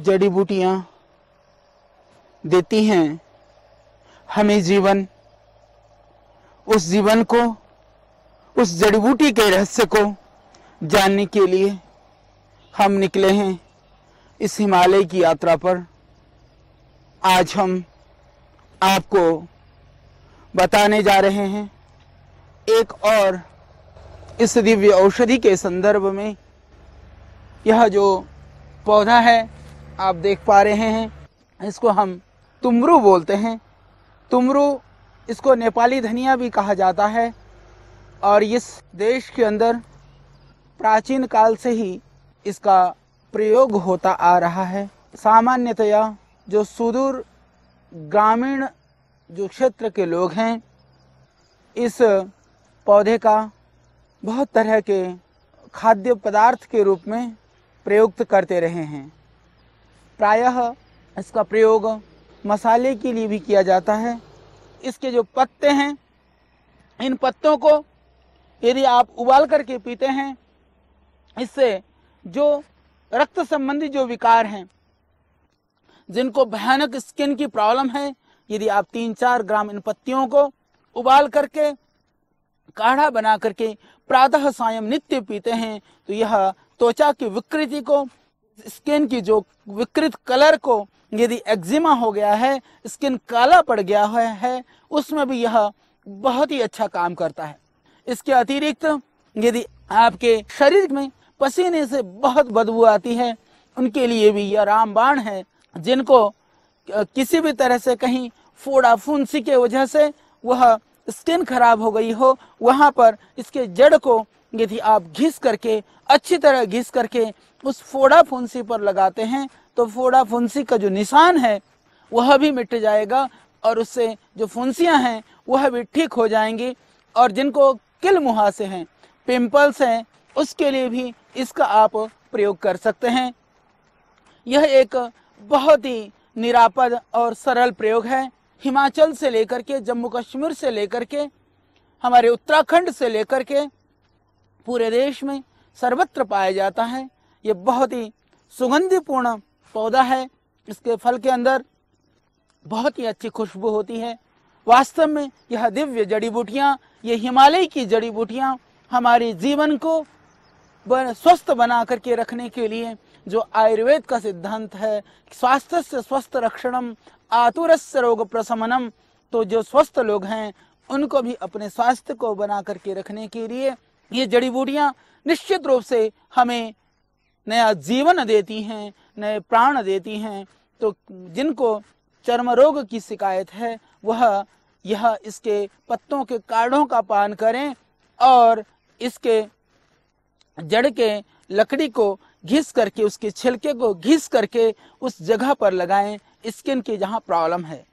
जड़ी बूटियां देती हैं हमें जीवन। उस जीवन को, उस जड़ी बूटी के रहस्य को जानने के लिए हम निकले हैं इस हिमालय की यात्रा पर। आज हम आपको बताने जा रहे हैं एक और इस दिव्य औषधि के संदर्भ में। यह जो पौधा है आप देख पा रहे हैं, इसको हम तुमरू बोलते हैं। तुमरू, इसको नेपाली धनिया भी कहा जाता है और इस देश के अंदर प्राचीन काल से ही इसका प्रयोग होता आ रहा है। सामान्यतया जो सुदूर ग्रामीण जो क्षेत्र के लोग हैं, इस पौधे का बहुत तरह के खाद्य पदार्थ के रूप में प्रयुक्त करते रहे हैं। प्रायः इसका प्रयोग मसाले के लिए भी किया जाता है। इसके जो पत्ते हैं, इन पत्तों को यदि आप उबाल करके पीते हैं, इससे जो रक्त संबंधी जो विकार हैं, जिनको भयानक स्किन की प्रॉब्लम है, यदि आप 3-4 ग्राम इन पत्तियों को उबाल करके काढ़ा बना करके प्रातः सायं नित्य पीते हैं, तो यह त्वचा की विकृति को, स्किन की जो विकृत कलर को, यदि एक्जिमा हो गया है, स्किन काला पड़ गया है, उसमें भी यह बहुत ही अच्छा काम करता है। इसके अतिरिक्त यदि आपके शरीर में पसीने से बहुत बदबू आती है, उनके लिए भी यह रामबाण है। जिनको किसी भी तरह से कहीं फोड़ा फुंसी के वजह से वह स्किन खराब हो गई हो, वहां पर इसके जड़ को यदि आप घिस करके, अच्छी तरह घिस करके उस फोड़ा फुंसी पर लगाते हैं, तो फोड़ा फुंसी का जो निशान है वह भी मिट जाएगा और उससे जो फुंसियां हैं वह भी ठीक हो जाएंगी। और जिनको किल मुहासे हैं, पिंपल्स हैं, उसके लिए भी इसका आप प्रयोग कर सकते हैं। यह एक बहुत ही निरापद और सरल प्रयोग है। हिमाचल से लेकर के, जम्मू कश्मीर से लेकर के, हमारे उत्तराखंड से लेकर के पूरे देश में सर्वत्र पाया जाता है। ये बहुत ही सुगंधिपूर्ण पौधा है। इसके फल के अंदर बहुत ही अच्छी खुशबू होती है। वास्तव में यह दिव्य जड़ी बूटियां, ये हिमालय की जड़ी बूटियां हमारे जीवन को स्वस्थ बना करके रखने के लिए, जो आयुर्वेद का सिद्धांत है, स्वास्थ्य से स्वस्थ रक्षणम आतुरस्य रोग प्रशमनम, तो जो स्वस्थ लोग हैं उनको भी अपने स्वास्थ्य को बना करके रखने के लिए ये जड़ी बूटियां निश्चित रूप से हमें नया जीवन देती हैं, नए प्राण देती हैं। तो जिनको चर्म रोग की शिकायत है, वह यह इसके पत्तों के काढ़ों का पान करें और इसके जड़ के लकड़ी को घिस करके, उसके छिलके को घिस करके उस जगह पर लगाएं, स्किन की जहां प्रॉब्लम है।